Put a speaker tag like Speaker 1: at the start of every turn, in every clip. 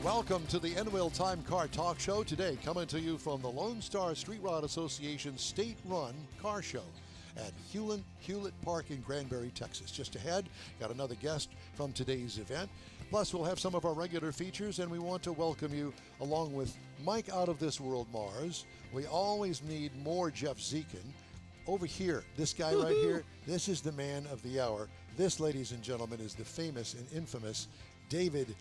Speaker 1: Welcome to the InWheelTime Car Talk Show. Today, coming to you from the Lone Star Street Rod Association state-run car show at Hewlett Park in Granbury, Texas. Just ahead, got another guest from today's event. Plus, we'll have some of our regular features, and we want to welcome you along with Mike Out of This World Mars. We always need more Jeff Zekin. Over here, this guy right here, this is the man of the hour. This, ladies and gentlemen, is the famous and infamous David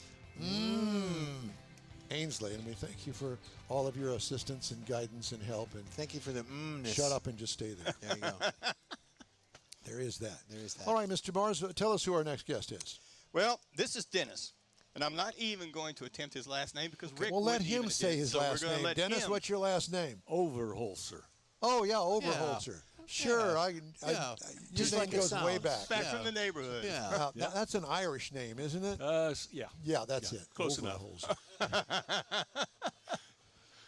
Speaker 1: Ainsley, and we thank you for all of your assistance and guidance and help. And
Speaker 2: thank you for the
Speaker 1: shut up and just stay there.
Speaker 2: There you go.
Speaker 1: There is that.
Speaker 2: There is that.
Speaker 1: All right, Mr. Mars, tell us who our next guest is.
Speaker 3: Well, this is Dennis, and I'm not even going to attempt his last name because Rick.
Speaker 1: Well, let him say his last name. Dennis, what's your last name?
Speaker 4: Overholster.
Speaker 1: Oh yeah, Overholster. Yeah. Sure,
Speaker 2: yeah.
Speaker 1: Just like goes way back.
Speaker 3: Back from the neighborhood.
Speaker 2: Yeah.
Speaker 1: That's an Irish name, isn't it?
Speaker 4: Yeah.
Speaker 1: Yeah, that's it.
Speaker 4: Close enough.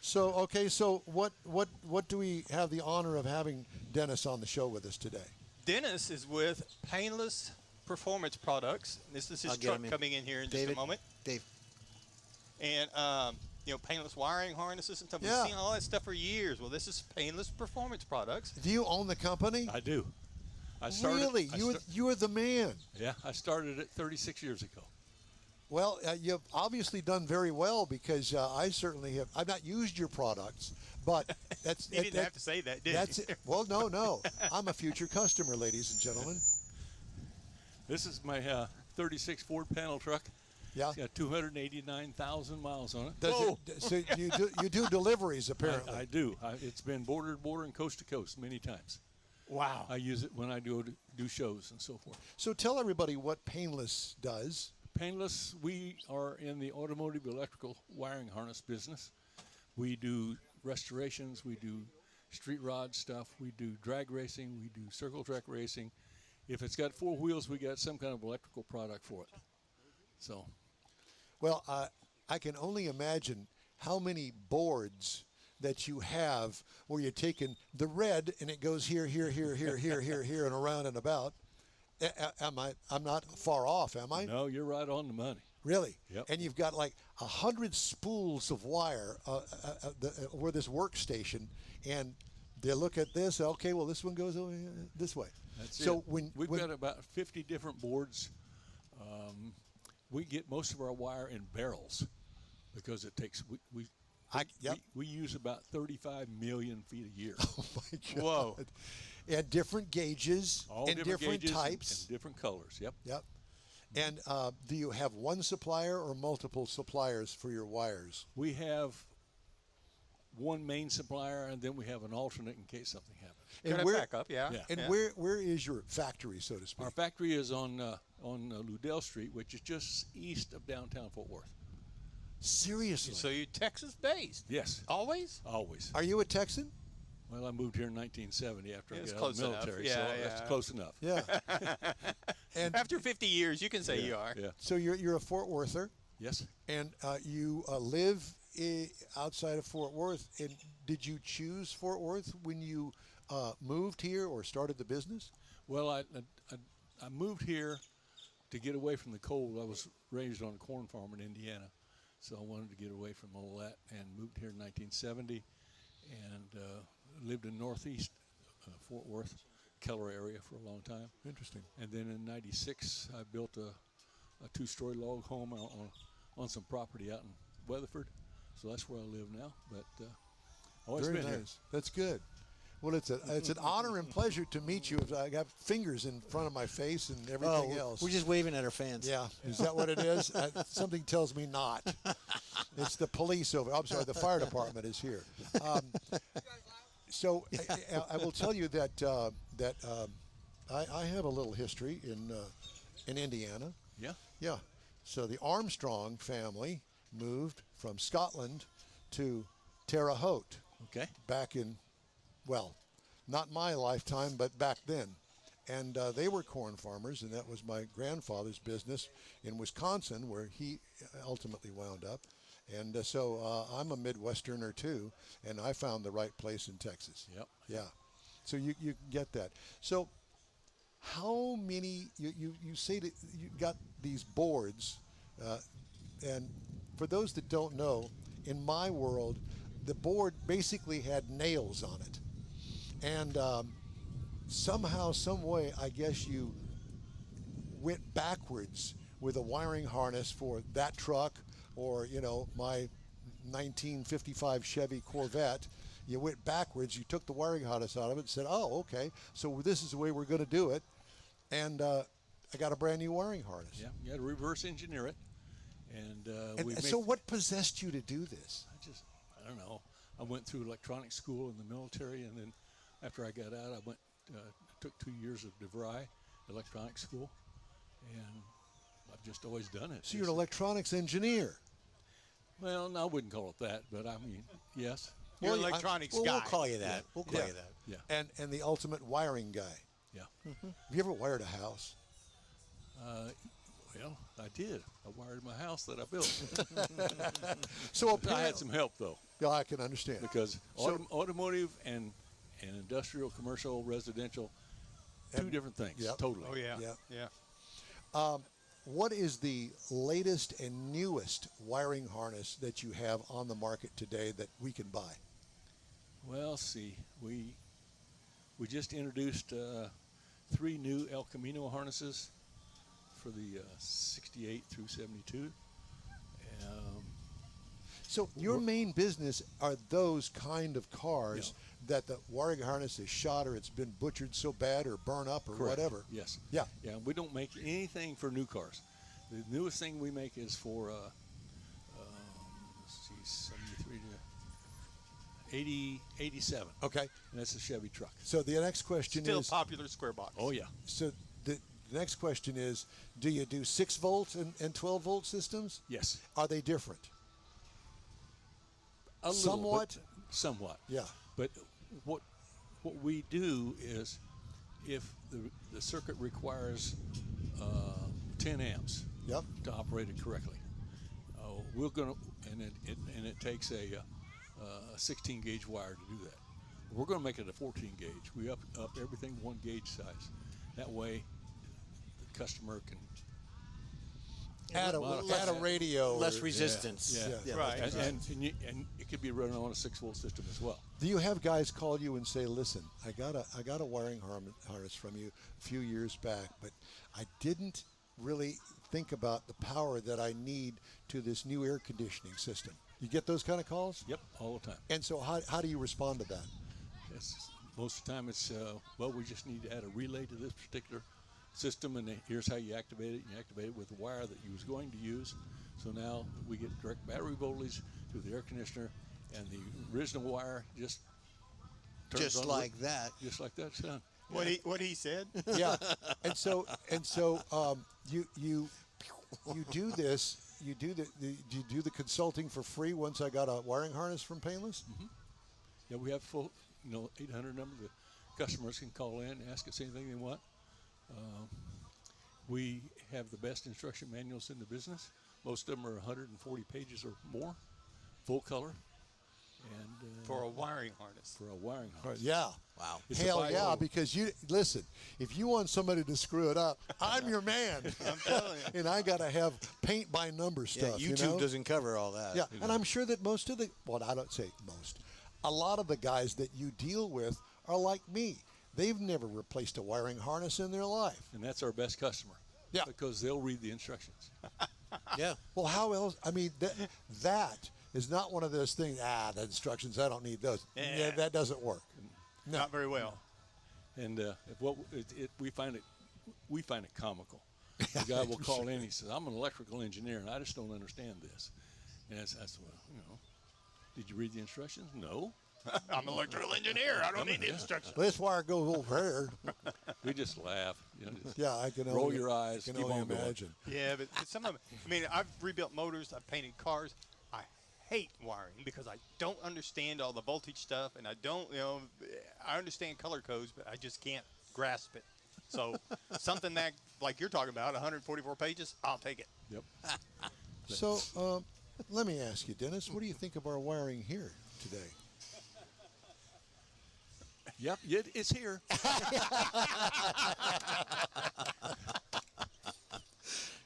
Speaker 1: So what do we have the honor of having Dennis on the show with us today?
Speaker 3: Dennis is with Painless Performance Products. This is his truck coming in here in just a moment.
Speaker 2: Dave.
Speaker 3: And painless wiring harnesses and stuff.
Speaker 1: Yeah.
Speaker 3: We've seen all that stuff for years. Well, this is Painless Performance Products.
Speaker 1: Do you own the company?
Speaker 4: I do.
Speaker 1: Really? You are the man.
Speaker 4: Yeah, I started it 36 years ago.
Speaker 1: Well, you've obviously done very well because I certainly have. I've not used your products, but that's.
Speaker 3: You didn't have to say that, did you?
Speaker 1: Well, no. I'm a future customer, ladies and gentlemen.
Speaker 4: This is my 36 Ford panel truck.
Speaker 1: Yeah.
Speaker 4: It's got 289,000 miles on it.
Speaker 1: So you do deliveries, apparently.
Speaker 4: I do. It's been border to border and coast to coast many times.
Speaker 1: Wow.
Speaker 4: I use it when I do shows and so forth.
Speaker 1: So tell everybody what Painless does.
Speaker 4: Painless, we are in the automotive electrical wiring harness business. We do restorations. We do street rod stuff. We do drag racing. We do circle track racing. If it's got four wheels, we got some kind of electrical product for it. So.
Speaker 1: Well, I can only imagine how many boards that you have where you're taking the red and it goes here, and around and about. I'm not far off, am I?
Speaker 4: No, you're right on the money.
Speaker 1: Really?
Speaker 4: Yep.
Speaker 1: And you've got like 100 spools of wire where this workstation, and they look at this. Okay, well, this one goes over this way.
Speaker 4: That's
Speaker 1: so
Speaker 4: it. We've got about 50 different boards. We get most of our wire in barrels because it takes we use about 35 million feet a year.
Speaker 1: Oh my God!
Speaker 4: Whoa!
Speaker 1: And different gauges,
Speaker 4: all
Speaker 1: and different types,
Speaker 4: and different colors. Yep.
Speaker 1: And do you have one supplier or multiple suppliers for your wires?
Speaker 4: We have one main supplier, and then we have an alternate in case something happens.
Speaker 3: And back up, yeah.
Speaker 1: And where is your factory, so to speak?
Speaker 4: Our factory is on Ludell Street, which is just east of downtown Fort Worth.
Speaker 1: Seriously?
Speaker 3: So you're Texas-based?
Speaker 4: Yes.
Speaker 3: Always?
Speaker 4: Always.
Speaker 1: Are you a Texan?
Speaker 4: Well, I moved here in 1970 after I got out
Speaker 3: close
Speaker 4: of the military,
Speaker 3: enough.
Speaker 4: so that's close enough.
Speaker 1: Yeah.
Speaker 3: And after 50 years, you can say you are.
Speaker 4: Yeah.
Speaker 1: So you're a Fort Worther?
Speaker 4: Yes.
Speaker 1: And you live outside of Fort Worth. And did you choose Fort Worth when you moved here or started the business?
Speaker 4: Well, I moved here to get away from the cold. I was raised on a corn farm in Indiana, so I wanted to get away from all that and moved here in 1970 and lived in northeast Fort Worth, Keller area for a long time.
Speaker 1: Interesting.
Speaker 4: And then in 96, I built a two-story log home on some property out in Weatherford. So that's where I live now. But always
Speaker 1: Very
Speaker 4: been
Speaker 1: nice.
Speaker 4: here.
Speaker 1: That's good. Well, it's an honor and pleasure to meet you. I got fingers in front of my face and everything else.
Speaker 2: We're just waving at our fans.
Speaker 1: Yeah. Is that what it is? Something tells me not. It's the police over. I'm sorry, the fire department is here. So I will tell you that I have a little history in Indiana.
Speaker 4: Yeah.
Speaker 1: Yeah. So the Armstrong family moved from Scotland to Terre Haute.
Speaker 4: Okay.
Speaker 1: Back in, well, not my lifetime, but back then. And they were corn farmers, and that was my grandfather's business in Wisconsin, where he ultimately wound up. And so I'm a Midwesterner, too, and I found the right place in Texas.
Speaker 4: Yep.
Speaker 1: Yeah. So you get that. So how many, you say that you got these boards, and for those that don't know, in my world, the board basically had nails on it. And somehow, some way, I guess you went backwards with a wiring harness for that truck or, you know, my 1955 Chevy Corvette. You went backwards, you took the wiring harness out of it and said, oh, okay, so this is the way we're going to do it. And I got a brand new wiring harness.
Speaker 4: Yeah, you had to reverse engineer it. And
Speaker 1: so what possessed you to do this?
Speaker 4: I don't know. I went through electronics school in the military, and then after I got out, I took 2 years of DeVry electronics school, and I've just always done it.
Speaker 1: So you're an electronics engineer.
Speaker 4: Well, no, I wouldn't call it that, but I mean, yes.
Speaker 3: You're an electronics guy.
Speaker 2: We'll call you that. Yeah. We'll call you that.
Speaker 4: Yeah.
Speaker 1: And the ultimate wiring guy.
Speaker 4: Yeah.
Speaker 1: Have you ever wired a house?
Speaker 4: Well, I did. I wired my house that I built.
Speaker 1: So
Speaker 4: I had some help, though.
Speaker 1: Yeah, I can understand.
Speaker 4: Because automotive and industrial, commercial, residential, two different things.
Speaker 1: Yep.
Speaker 4: Totally.
Speaker 3: Oh, yeah.
Speaker 1: Yep.
Speaker 3: Yeah.
Speaker 1: What is the latest and newest wiring harness that you have on the market today that we can buy?
Speaker 4: Well, see, we just introduced 3 new El Camino harnesses for the 68 through 72.
Speaker 1: So your main business are those kind of cars that the wiring harness is shot or it's been butchered so bad or burn up or
Speaker 4: Correct.
Speaker 1: whatever.
Speaker 4: Yes.
Speaker 1: Yeah.
Speaker 4: Yeah. We don't make anything for new cars. The newest thing we make is for 73 to 87.
Speaker 1: Okay.
Speaker 4: And that's a Chevy truck.
Speaker 1: So the next question
Speaker 3: Still
Speaker 1: is
Speaker 3: popular square box.
Speaker 4: Oh yeah.
Speaker 1: So the next question is, do you do 6 volt and 12 volt systems?
Speaker 4: Yes.
Speaker 1: Are they different?
Speaker 4: A little,
Speaker 1: Somewhat.
Speaker 4: Somewhat.
Speaker 1: Yeah.
Speaker 4: But what we do is, if the circuit requires 10 amps
Speaker 1: Yep.
Speaker 4: to operate it correctly, we're gonna and it takes a 16 gauge wire to do that. We're gonna make it a 14 gauge. We up everything 1 gauge size. That way, the customer can
Speaker 1: Add a radio.
Speaker 2: Less resistance.
Speaker 4: Yeah.
Speaker 3: Right.
Speaker 4: And it could be running on a 6 volt system as well.
Speaker 1: Do you have guys call you and say, "Listen, I got a wiring harness from you a few years back, but I didn't really think about the power that I need to this new air conditioning system." You get those kind of calls?
Speaker 4: Yep, all the time.
Speaker 1: And so how do you respond to that?
Speaker 4: Most of the time it's, well, we just need to add a relay to this particular system, and here's how you activate it. You activate it with the wire that you was going to use. So now we get direct battery voltage to the air conditioner, and the original wire just turns
Speaker 2: Just
Speaker 4: on
Speaker 2: like that.
Speaker 4: Just like that, son.
Speaker 3: What he said?
Speaker 1: Yeah. And so you do this. You do the consulting for free once I got a wiring harness from Painless?
Speaker 4: Mm-hmm. Yeah, we have full 800 number. The customers can call in, ask us anything they want. We have the best instruction manuals in the business. Most of them are 140 pages or more, full color. And
Speaker 3: For a wiring harness.
Speaker 4: For a wiring harness.
Speaker 1: Yeah.
Speaker 2: Wow.
Speaker 4: It's
Speaker 1: Hell yeah, because you listen, if you want somebody to screw it up, I'm your man.
Speaker 3: I'm telling you.
Speaker 1: And I got to have paint by number stuff.
Speaker 2: YouTube
Speaker 1: you know?
Speaker 2: doesn't cover all that.
Speaker 1: Yeah, and I'm sure that most of I don't say most, a lot of the guys that you deal with are like me. They've never replaced a wiring harness in their life.
Speaker 4: And that's our best customer.
Speaker 1: Yeah.
Speaker 4: Because they'll read the instructions.
Speaker 2: Yeah.
Speaker 1: Well, how else? I mean, that is not one of those things, the instructions, I don't need those.
Speaker 3: Yeah.
Speaker 1: That doesn't work. No.
Speaker 3: Not very well.
Speaker 4: And we find it comical. The guy will call in. He says, "I'm an electrical engineer, and I just don't understand this." And I said, "Well, did you read the instructions?" No.
Speaker 3: I'm an electrical engineer. I don't need the instructions.
Speaker 1: This wire goes over here.
Speaker 4: We just laugh. Just
Speaker 1: Yeah, I can
Speaker 4: roll your eyes.
Speaker 1: I can
Speaker 4: Keep
Speaker 1: only
Speaker 4: on going.
Speaker 1: imagine.
Speaker 3: Yeah, but some of them, I mean, I've rebuilt motors, I've painted cars. I hate wiring because I don't understand all the voltage stuff, and I don't, I understand color codes, but I just can't grasp it. So something that, like you're talking about, 144 pages, I'll take it.
Speaker 4: Yep.
Speaker 1: So let me ask you, Dennis, what do you think of our wiring here today?
Speaker 4: Yep, it's here.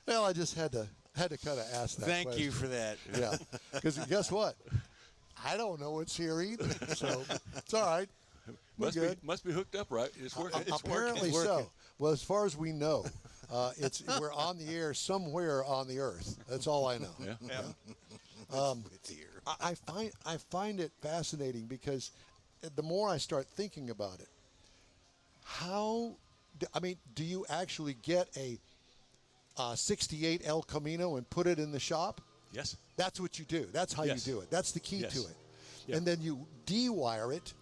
Speaker 1: Well, I just had to Had to kind of ask that.
Speaker 2: Thank
Speaker 1: question.
Speaker 2: you for that.
Speaker 1: Yeah, because guess what? I don't know what's here either, so it's all right. We're good.
Speaker 4: Must be hooked up right. It's working.
Speaker 1: Apparently so. Well, as far as we know, we're on the air somewhere on the earth. That's all I know.
Speaker 4: Yeah.
Speaker 2: It's here.
Speaker 1: I find it fascinating because the more I start thinking about it, do you actually get a 68 El Camino and put it in the shop?
Speaker 4: Yes.
Speaker 1: That's what you do. That's how
Speaker 4: Yes.
Speaker 1: you do it. That's the key
Speaker 4: Yes.
Speaker 1: to it.
Speaker 4: Yeah.
Speaker 1: And then you de-wire it,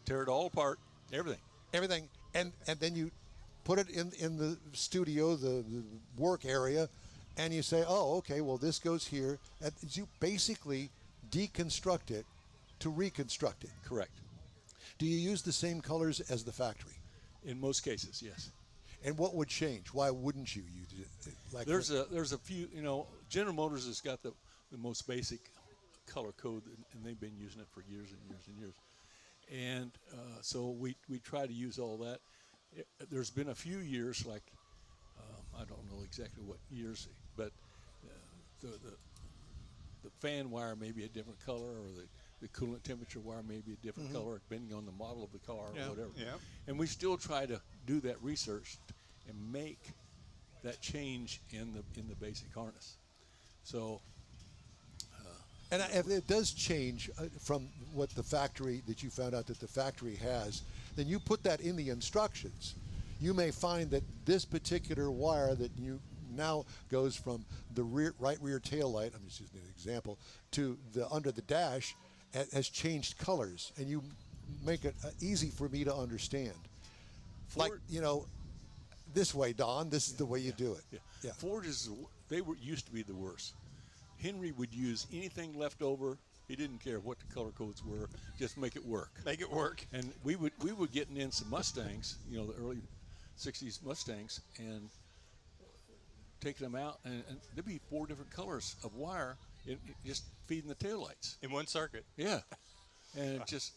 Speaker 4: Tear it all apart. Everything.
Speaker 1: and then you put it in the studio, the work area, and you say, oh, okay, well, this goes here. And you basically deconstruct it to reconstruct it.
Speaker 4: Correct.
Speaker 1: Do you use the same colors as the factory?
Speaker 4: In most cases, yes.
Speaker 1: And what would change? Why wouldn't you use it? Like
Speaker 4: There's a few. General Motors has got the most basic color code, and they've been using it for years and years and years. And so we try to use all that. There's been a few years, like I don't know exactly what years, but the fan wire may be a different color, or the coolant temperature wire may be a different color, depending on the model of the car or whatever.
Speaker 3: Yeah.
Speaker 4: And we still try to do that research and make that change in the basic harness. So.
Speaker 1: And if it does change from what the factory that you found out that the factory has, then you put that in the instructions. You may find that this particular wire that you now goes from the right rear tail light, I'm just using an example, to the under the dash has changed colors, and you make it easy for me to understand.
Speaker 4: Ford,
Speaker 1: this way, Don, this is the way you do it.
Speaker 4: Yeah. Ford used to be the worst. Henry would use anything left over. He didn't care what the color codes were, just make it work.
Speaker 3: Make it work.
Speaker 4: And we were getting in some Mustangs, the early 60s Mustangs, and taking them out, and there'd be 4 different colors of wire just feeding the taillights.
Speaker 3: In one circuit.
Speaker 4: Yeah. And it just,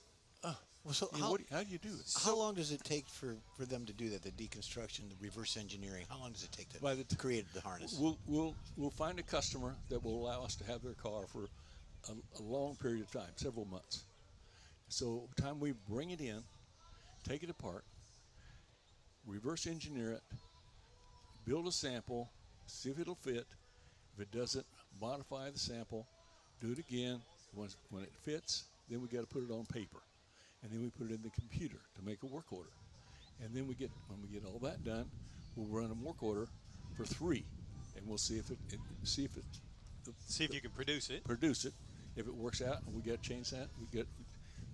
Speaker 2: So
Speaker 4: how do you do it?
Speaker 2: how long does it take for them to do that? The deconstruction, the reverse engineering. How long does it take to create the harness?
Speaker 4: We'll find a customer that will allow us to have their car for a long period of time, several months. So time we bring it in, take it apart, reverse engineer it, build a sample, see if it'll fit. If it doesn't, modify the sample, do it again. When it fits, then we got to put it on paper, and then we put it in the computer to make a work order. And then when we get all that done, we'll run a work order for 3, and we'll see if
Speaker 3: you can produce it.
Speaker 4: Produce it. If it works out, and we got to change that.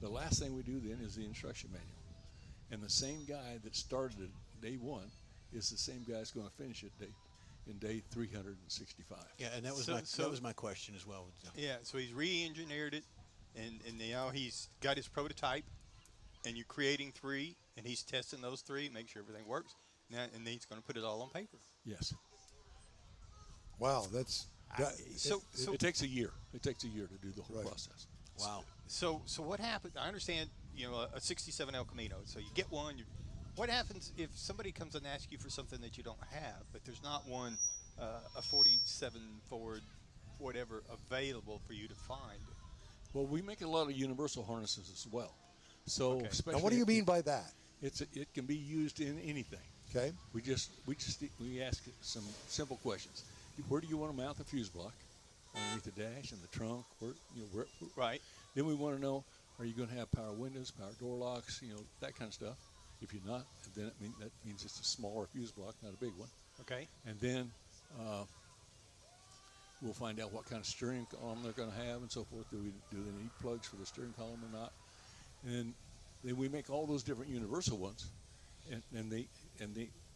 Speaker 4: The last thing we do then is the instruction manual, and the same guy that started it day 1 is the same guy that's going to finish it in day 365.
Speaker 2: Yeah, and that was my question as well.
Speaker 3: Yeah, so he's re-engineered it, and now he's got his prototype, and you're creating 3, and he's testing those 3, make sure everything works. Now, and then he's going to put it all on paper.
Speaker 4: Yes.
Speaker 1: Wow, that's
Speaker 4: it takes a year. It takes a year to do the whole process.
Speaker 2: Wow.
Speaker 3: So what happens? I understand, a 67 El Camino. So you get one. What happens if somebody comes and asks you for something that you don't have, but there's not one, a 47 Ford, whatever, available for you to find?
Speaker 4: Well, we make a lot of universal harnesses as well. So,
Speaker 1: now, what do you mean by that?
Speaker 4: It can be used in anything.
Speaker 1: Okay.
Speaker 4: We ask it some simple questions. Where do you want to mount the fuse block? Underneath the dash, in the trunk, where?
Speaker 3: Right.
Speaker 4: Then we want to know, are you going to have power windows, power door locks, that kind of stuff. If you're not, then that means it's a smaller fuse block, not a big one.
Speaker 3: Okay.
Speaker 4: And then we'll find out what kind of steering column they're going to have and so forth. Do they need plugs for the steering column or not? And then we make all those different universal ones, and they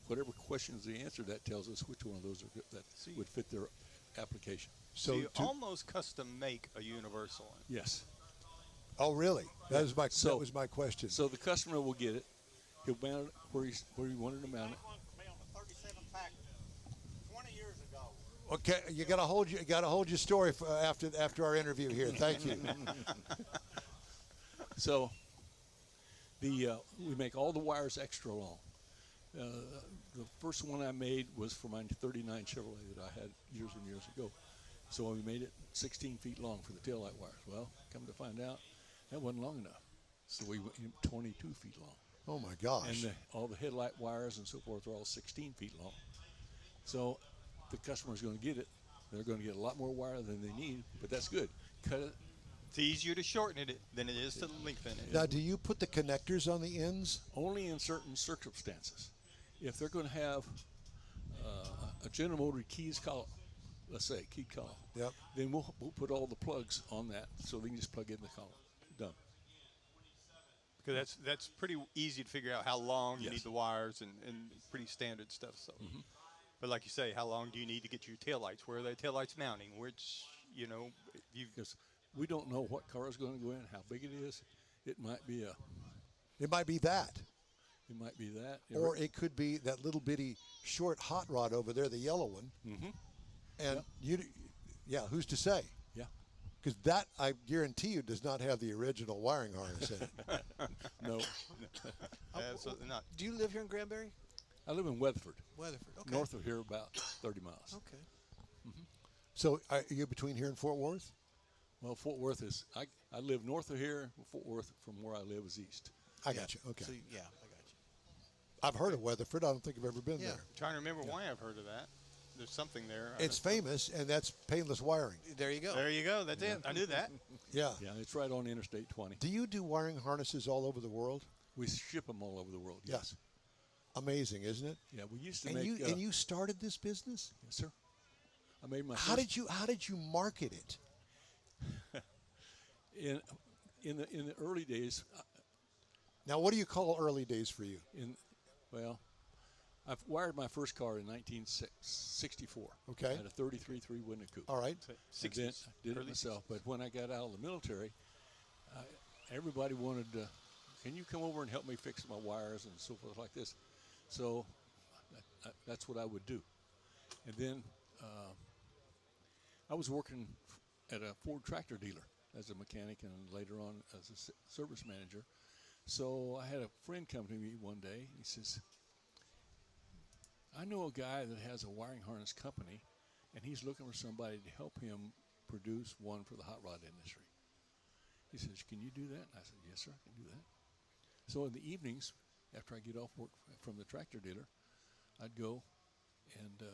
Speaker 4: whatever questions they answer, that tells us which one of those would fit their application.
Speaker 3: So you almost custom make a universal one.
Speaker 4: Yes.
Speaker 1: Oh, really? That was my question.
Speaker 4: So the customer will get it. He'll mount it where he wanted to mount it.
Speaker 5: On a 37-pack 20 years ago.
Speaker 1: Okay, you got to hold your story for after our interview here. Thank you.
Speaker 4: So we make all the wires extra long. the first one I made was for my 39 Chevrolet that I had years and years ago. So we made it 16 feet long for the taillight wires. Well, come to find out, that wasn't long enough. So we went 22 feet long.
Speaker 1: Oh my gosh.
Speaker 4: And all the headlight wires and so forth are all 16 feet long. So the customer's going to get it. They're going to get a lot more wire than they need, but that's good. Cut it.
Speaker 3: It's easier to shorten it than it is to lengthen it.
Speaker 1: Now, do you put the connectors on the ends?
Speaker 4: Only in certain circumstances. If they're going to have a General Motors keys column, let's say key column,
Speaker 1: Yep.
Speaker 4: then we'll put all the plugs on that so they can just plug in the column. Done.
Speaker 3: Because that's pretty easy to figure out how long you
Speaker 4: Yes.
Speaker 3: need the wires and pretty standard stuff. So, but like you say, how long do you need to get your taillights? Where are the taillights mounting? Which
Speaker 4: Because we don't know what car is going to go in, how big it is. It might be
Speaker 1: It might be that. Or it could be that little bitty short hot rod over there, the yellow one.
Speaker 4: Mm-hmm.
Speaker 1: And who's to say?
Speaker 4: Yeah.
Speaker 1: Because that, I guarantee you, does not have the original wiring harness in it.
Speaker 4: No.
Speaker 3: absolutely not.
Speaker 2: Do you live here in Granbury?
Speaker 4: I live in Weatherford.
Speaker 2: Weatherford. Okay.
Speaker 4: North of here, about 30 miles.
Speaker 2: Okay.
Speaker 1: So are you between here and Fort Worth?
Speaker 4: Well, Fort Worth is, I live north of here. Fort Worth from where I live is east.
Speaker 1: I got you. Okay.
Speaker 2: So, yeah, I got you.
Speaker 1: I've heard of Weatherford. I don't think I've ever been there.
Speaker 3: I'm trying to remember why I've heard of that. There's something there.
Speaker 1: It's famous, and that's painless wiring.
Speaker 2: There you go.
Speaker 3: There you go. That's it. I knew that.
Speaker 1: Yeah.
Speaker 4: Yeah, it's right on Interstate 20.
Speaker 1: Do you do wiring harnesses all over the world?
Speaker 4: We ship them all over the world, yes.
Speaker 1: Amazing, isn't it?
Speaker 4: Yeah, we used to
Speaker 1: And
Speaker 4: make...
Speaker 1: you started this business?
Speaker 4: Yes, sir. I made my
Speaker 1: How
Speaker 4: first...
Speaker 1: did you market it?
Speaker 4: In the early days,
Speaker 1: Now, what do you call early days for you?
Speaker 4: I've wired my first car in 1964.
Speaker 1: Okay.
Speaker 4: I had a 33.3 window coupe.
Speaker 1: All right.
Speaker 4: And then I did it myself. But when I got out of the military, everybody wanted to, can you come over and help me fix my wires and so forth like this? So that's what I would do. And then I was working at a Ford tractor dealer as a mechanic and later on as a service manager. So I had a friend come to me one day. He says, I know a guy that has a wiring harness company, and he's looking for somebody to help him produce one for the hot rod industry. He says, can you do that? And I said, yes, sir, I can do that. So in the evenings, after I get off work from the tractor dealer, I'd go and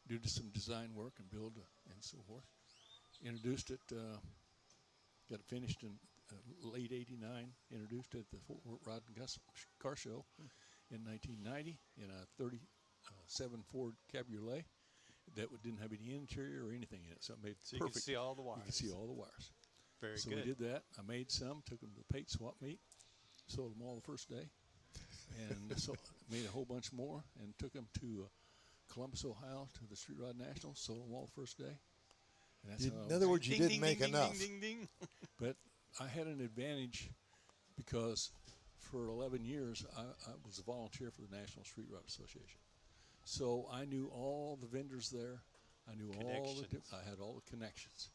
Speaker 4: do some design work and build and so forth. Introduced it, got it finished in late '89. Introduced it at the Fort Worth Rod and Car Show in 1990 in a 37 Ford Cabriolet that didn't have any interior or anything in it, so it made
Speaker 3: So you
Speaker 4: perfect.
Speaker 3: could see all the wires.
Speaker 4: You could see all the wires.
Speaker 3: Very
Speaker 4: So
Speaker 3: good.
Speaker 4: we did that. I made some, took them to the paint swap meet, sold them all the first day, and so made a whole bunch more and took them to Columbus, Ohio, to the Street Rod National, sold them all the first day. And that's how
Speaker 1: In other words, you
Speaker 3: Ding,
Speaker 1: didn't
Speaker 3: ding,
Speaker 1: make
Speaker 3: ding,
Speaker 1: enough.
Speaker 3: Ding, ding, ding.
Speaker 4: But I had an advantage because for 11 years I was a volunteer for the National Street Rod Association. So I knew all the vendors there. I knew I had all the connections.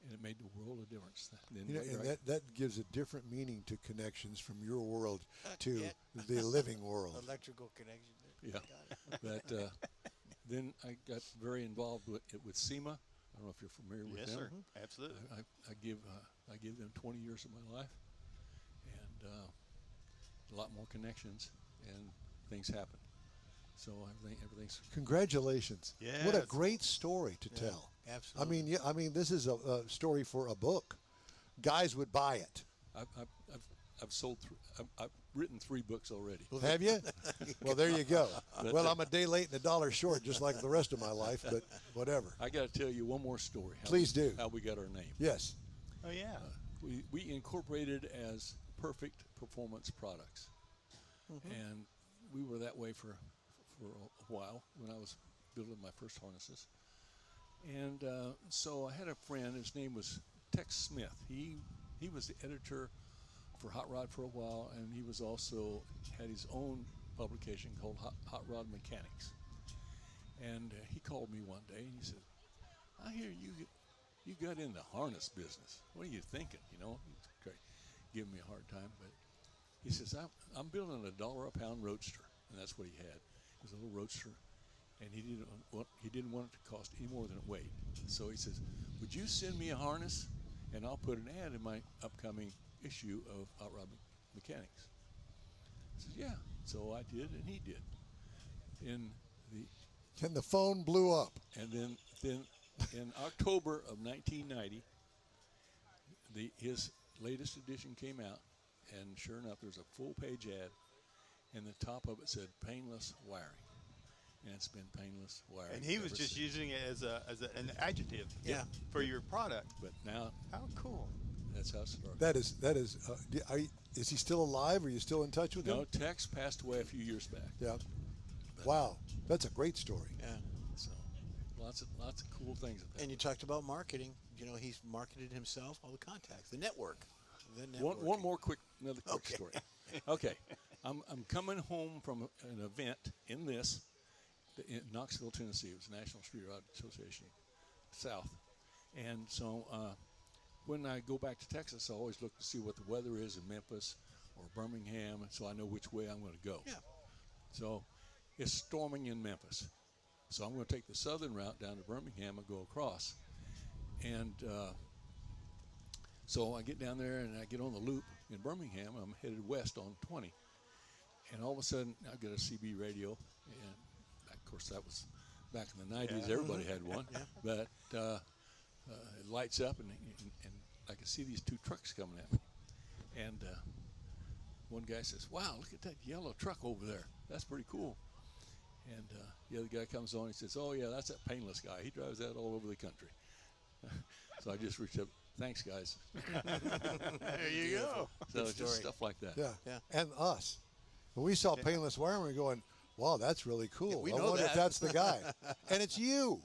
Speaker 4: And it made the world of difference. Then
Speaker 1: You know,
Speaker 4: later
Speaker 1: and that gives a different meaning to connections from your world to the living world.
Speaker 2: Electrical connection.
Speaker 4: Yeah, but then I got very involved with SEMA. I don't know if you're familiar with
Speaker 3: Yes,
Speaker 4: them.
Speaker 3: sir. Absolutely.
Speaker 4: I give them 20 years of my life, and a lot more connections, and things happen. So everything's
Speaker 1: Congratulations! What a
Speaker 3: Yes.
Speaker 1: great story to tell.
Speaker 2: Absolutely.
Speaker 1: I mean, this is a story for a book. Guys would buy it.
Speaker 4: I've sold. I've written 3 books already.
Speaker 1: Have you? Well, there you go. Well, I'm a day late and a dollar short, just like the rest of my life, but whatever.
Speaker 4: I got to tell you one more story.
Speaker 1: Please do.
Speaker 4: How we got our name.
Speaker 1: Yes.
Speaker 3: Oh, yeah.
Speaker 4: We incorporated as Perfect Performance Products, and we were that way for a while when I was building my first harnesses. And so I had a friend. His name was Tex Smith. He was the editor for Hot Rod for a while, and he was also had his own publication called Hot Rod Mechanics. And he called me one day and he said, "I hear you got in the harness business. What are you thinking?" You know, he's giving me a hard time, but he says, "I'm building a $1 a pound roadster." and that's what he had. It was a little Roadster, and he didn't want it to cost any more than it weighed. So he says, "Would you send me a harness, and I'll put an ad in my upcoming issue of Outrod Mechanics?" I said, "Yeah." So I did, and he did.
Speaker 1: And the phone blew up.
Speaker 4: And then in October of 1990, his latest edition came out, and sure enough, there's a full-page ad, and the top of it said "painless wiring," and it's been painless wiring.
Speaker 3: And he was
Speaker 4: ever
Speaker 3: just
Speaker 4: since.
Speaker 3: using it as an adjective for your product.
Speaker 4: But now,
Speaker 3: How cool.
Speaker 4: that's how it started.
Speaker 1: That is. Is he still alive? Are you still in touch with him?
Speaker 4: No, Tex passed away a few years back.
Speaker 1: Yeah. Wow, that's a great story.
Speaker 2: Yeah.
Speaker 4: So lots of cool things.
Speaker 2: And you talked about marketing. You know, he's marketed himself, all the contacts, the network.
Speaker 4: One more another quick
Speaker 2: Okay.
Speaker 4: story. Okay, I'm coming home from an event in Knoxville, Tennessee. It was National Street Rod Association South, and so when I go back to Texas, I always look to see what the weather is in Memphis or Birmingham, so I know which way I'm going to go.
Speaker 2: Yeah.
Speaker 4: So it's storming in Memphis, so I'm going to take the southern route down to Birmingham and go across, and so I get down there and I get on the loop in Birmingham. I'm headed west on 20, and all of a sudden I get a CB radio, and of course that was back in the 90s.
Speaker 3: Yeah.
Speaker 4: Everybody had one, but it lights up, and I can see these two trucks coming at me, and one guy says, "Wow, look at that yellow truck over there. That's pretty cool." And the other guy comes on. He says, "Oh yeah, that's that Painless guy. He drives that all over the country." So I just reached up. "Thanks, guys."
Speaker 3: There you go.
Speaker 4: So
Speaker 2: Good
Speaker 4: it's just
Speaker 2: story.
Speaker 4: stuff like that.
Speaker 1: Yeah.
Speaker 2: Yeah.
Speaker 1: And us. When we saw Painless Wiring, we were going, "Wow, that's really cool.
Speaker 2: Yeah, we
Speaker 1: I
Speaker 2: know
Speaker 1: wonder if
Speaker 2: that."
Speaker 1: that's the guy." And it's you.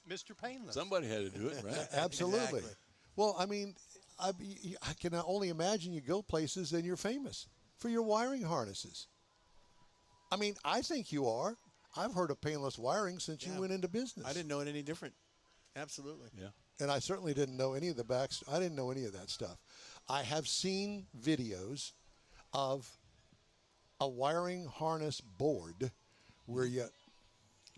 Speaker 3: Mr. Painless.
Speaker 4: Somebody had to do it, right?
Speaker 1: Absolutely.
Speaker 2: Exactly.
Speaker 1: Well, I mean, I can only imagine you go places and you're famous for your wiring harnesses. I mean, I think you are. I've heard of Painless Wiring since you
Speaker 2: Yeah.
Speaker 1: went into business.
Speaker 2: I didn't know it any different. Absolutely.
Speaker 4: Yeah.
Speaker 1: And I certainly didn't know any of the I didn't know any of that stuff. I have seen videos of a wiring harness board where you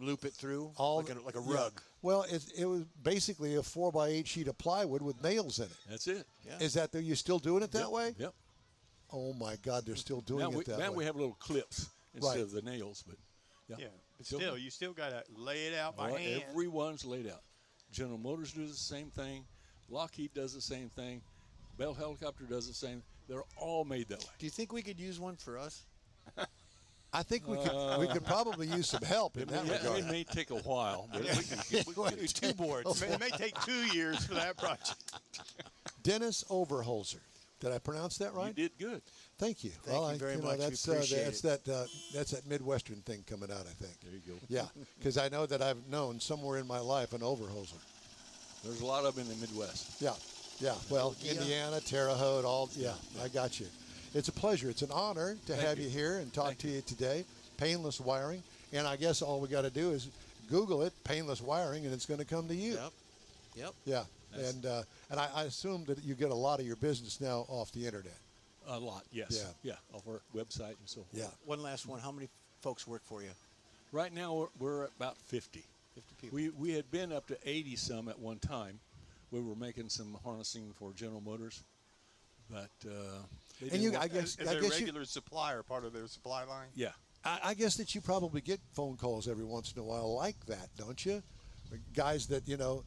Speaker 2: Loop it through
Speaker 1: all
Speaker 2: like a
Speaker 1: yeah.
Speaker 2: rug.
Speaker 1: Well, it was basically a 4x8 sheet of plywood with nails in it.
Speaker 4: That's it.
Speaker 2: Yeah.
Speaker 1: Is that you still doing it that way?
Speaker 4: Yep.
Speaker 1: Oh my God, they're still doing
Speaker 4: Now,
Speaker 1: it that
Speaker 4: now
Speaker 1: way.
Speaker 4: we have little clips instead
Speaker 1: Right.
Speaker 4: of the nails, but
Speaker 3: Yeah, but still, you still got to lay it out by
Speaker 4: well,
Speaker 3: hand.
Speaker 4: everyone's laid out. General Motors does the same thing. Lockheed does the same thing. Bell Helicopter does the same. They're all made that way.
Speaker 2: Do you think we could use one for us?
Speaker 1: I think we could probably use some help in that
Speaker 4: Yeah,
Speaker 1: regard.
Speaker 4: it may take a while, but we can get it.
Speaker 2: Two boards.
Speaker 3: It may take 2 years for that project.
Speaker 1: Dennis Overholster. Did I pronounce that right?
Speaker 4: You did good.
Speaker 1: Thank you.
Speaker 2: Thank you very much. We
Speaker 1: That's
Speaker 2: appreciate
Speaker 1: that's that Midwestern thing coming out, I think.
Speaker 4: There you go.
Speaker 1: Yeah, because I know that I've known somewhere in my life an Overholser.
Speaker 4: There's a lot of them in the Midwest.
Speaker 1: Yeah, yeah. Well, Indiana, Terre Haute, all. Yeah, I got you. It's a pleasure. It's an honor to have you here and talk to you today. Painless Wiring, and I guess all we got to do is Google it, Painless Wiring, and it's going to come to you.
Speaker 2: Yep.
Speaker 1: Yeah, and I assume that you get a lot of your business now off the internet.
Speaker 4: A lot, yes.
Speaker 1: Yeah.
Speaker 4: Off our website and so forth.
Speaker 1: Yeah.
Speaker 2: One last one. How many folks work for you?
Speaker 4: Right now we're at about 50.
Speaker 2: 50 people.
Speaker 4: We had been up to 80 some at one time. We were making some harnessing for General Motors, but they
Speaker 1: And
Speaker 4: didn't
Speaker 1: you,
Speaker 4: work.
Speaker 1: I guess,
Speaker 3: Is
Speaker 1: I
Speaker 3: a
Speaker 1: guess you,
Speaker 3: regular supplier part of their supply line?
Speaker 4: Yeah.
Speaker 1: I guess that you probably get phone calls every once in a while like that, don't you? Guys that not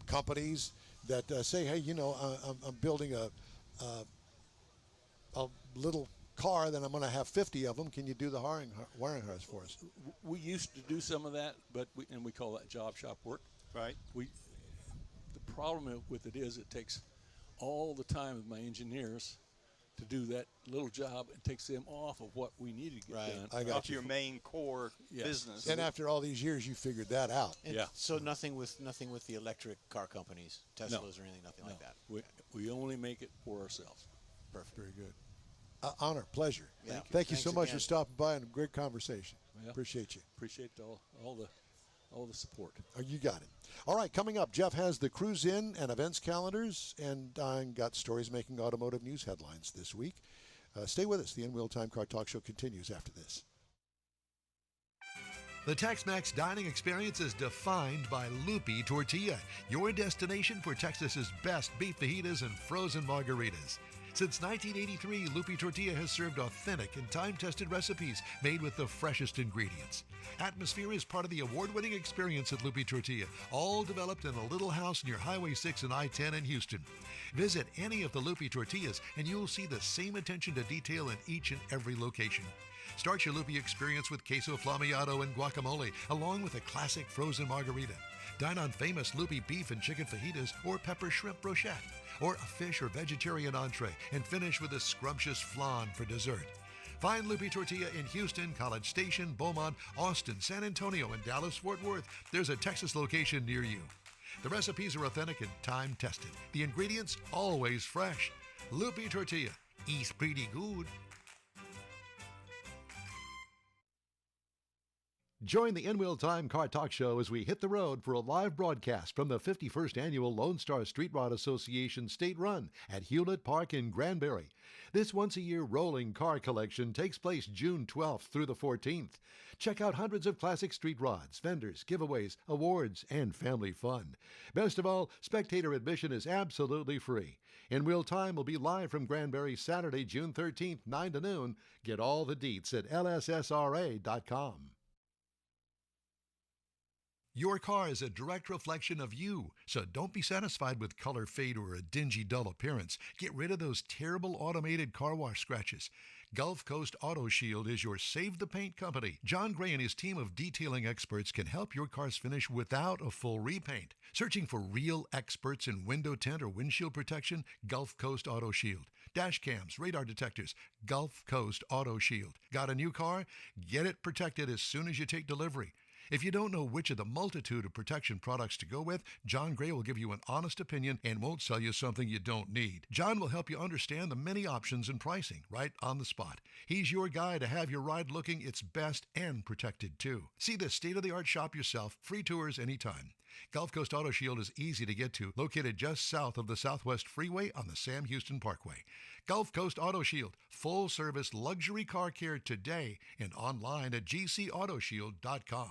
Speaker 1: companies that say, "Hey, I'm building a little car, then I'm going to have 50 of them. Can you do the wiring harness for us?"
Speaker 4: We used to do some of that, but we call that job shop work.
Speaker 3: Right.
Speaker 4: The problem with it is it takes all the time of my engineers to do that little job. It takes them off of what we need to get
Speaker 2: Right.
Speaker 4: done.
Speaker 1: I got
Speaker 3: Off
Speaker 1: you.
Speaker 3: your main core
Speaker 4: Yes.
Speaker 3: business.
Speaker 1: And after all these years, you figured that out.
Speaker 2: And
Speaker 4: Yeah.
Speaker 2: So nothing with the electric car companies, Teslas
Speaker 4: No.
Speaker 2: or anything, nothing like that.
Speaker 4: We only make it for ourselves.
Speaker 2: Perfect.
Speaker 1: Very good. Honor, pleasure.
Speaker 2: Yeah.
Speaker 1: Thank you
Speaker 2: Thanks
Speaker 1: so much
Speaker 2: again.
Speaker 1: for stopping by and a great conversation.
Speaker 4: Yeah.
Speaker 1: Appreciate you.
Speaker 4: Appreciate all the support.
Speaker 1: Oh, you got it. All right, coming up, Jeff has the cruise in and events calendars, and I got stories making automotive news headlines this week. Stay with us. The InWheelTime Car Talk Show continues after this.
Speaker 6: The Tex-Mex dining experience is defined by Lupi Tortilla, your destination for Texas's best beef fajitas and frozen margaritas. Since 1983, Lupi Tortilla has served authentic and time-tested recipes made with the freshest ingredients. Atmosphere is part of the award-winning experience at Lupi Tortilla, all developed in a little house near Highway 6 and I-10 in Houston. Visit any of the Lupi Tortillas and you'll see the same attention to detail in each and every location. Start your Lupi experience with queso flammeado and guacamole, along with a classic frozen margarita. Dine on famous Lupi beef and chicken fajitas or pepper shrimp brochette, or a fish or vegetarian entree, and finish with a scrumptious flan for dessert. Find Lupi Tortilla in Houston, College Station, Beaumont, Austin, San Antonio, and Dallas-Fort Worth. There's a Texas location near you. The recipes are authentic and time-tested. The ingredients always fresh. Lupi Tortilla. Eats pretty good.
Speaker 1: Join the InWheelTime Car Talk Show as we hit the road for a live broadcast from the 51st Annual Lone Star Street Rod Association State Run at Hewlett Park in Granbury. This once-a-year rolling car collection takes place June 12th through the 14th. Check out hundreds of classic street rods, vendors, giveaways, awards, and family fun. Best of all, spectator admission is absolutely free. InWheelTime will be live from Granbury Saturday, June 13th, 9 to noon. Get all the deets at lssra.com.
Speaker 6: Your car is a direct reflection of you, so don't be satisfied with color fade or a dingy, dull appearance. Get rid of those terrible automated car wash scratches. Gulf Coast Auto Shield is your save-the-paint company. John Gray and his team of detailing experts can help your cars finish without a full repaint. Searching for real experts in window tint or windshield protection? Gulf Coast Auto Shield. Dash cams, radar detectors, Gulf Coast Auto Shield. Got a new car? Get it protected as soon as you take delivery. If you don't know which of the multitude of protection products to go with, John Gray will give you an honest opinion and won't sell you something you don't need. John will help you understand the many options and pricing right on the spot. He's your guy to have your ride looking its best and protected too. See the state-of-the-art shop yourself. Free tours anytime. Gulf Coast Auto Shield is easy to get to, located just south of the Southwest Freeway on the Sam Houston Parkway. Gulf Coast Auto Shield, full-service luxury car care today and online at gcautoshield.com.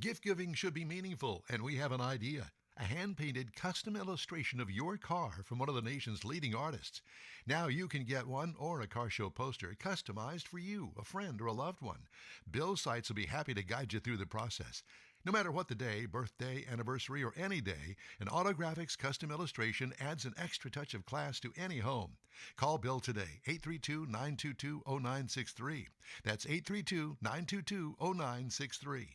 Speaker 6: Gift giving should be meaningful, and we have an idea. A hand-painted custom illustration of your car from one of the nation's leading artists. Now you can get one or a car show poster customized for you, a friend, or a loved one. Bill Sites will be happy to guide you through the process. No matter what the day, birthday, anniversary, or any day, an Autographics custom illustration adds an extra touch of class to any home. Call Bill today, 832-922-0963. That's 832-922-0963.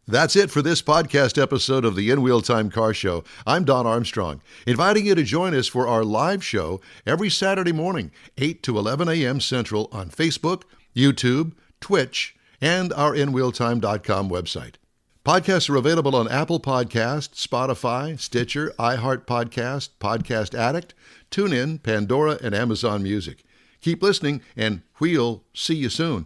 Speaker 1: That's it for this podcast episode of the InWheelTime Car Show. I'm Don Armstrong, inviting you to join us for our live show every Saturday morning, 8 to 11 a.m. Central on Facebook, YouTube, Twitch, and our InWheelTime.com website. Podcasts are available on Apple Podcasts, Spotify, Stitcher, iHeart Podcast, Podcast Addict, TuneIn, Pandora, and Amazon Music. Keep listening, and we'll see you soon.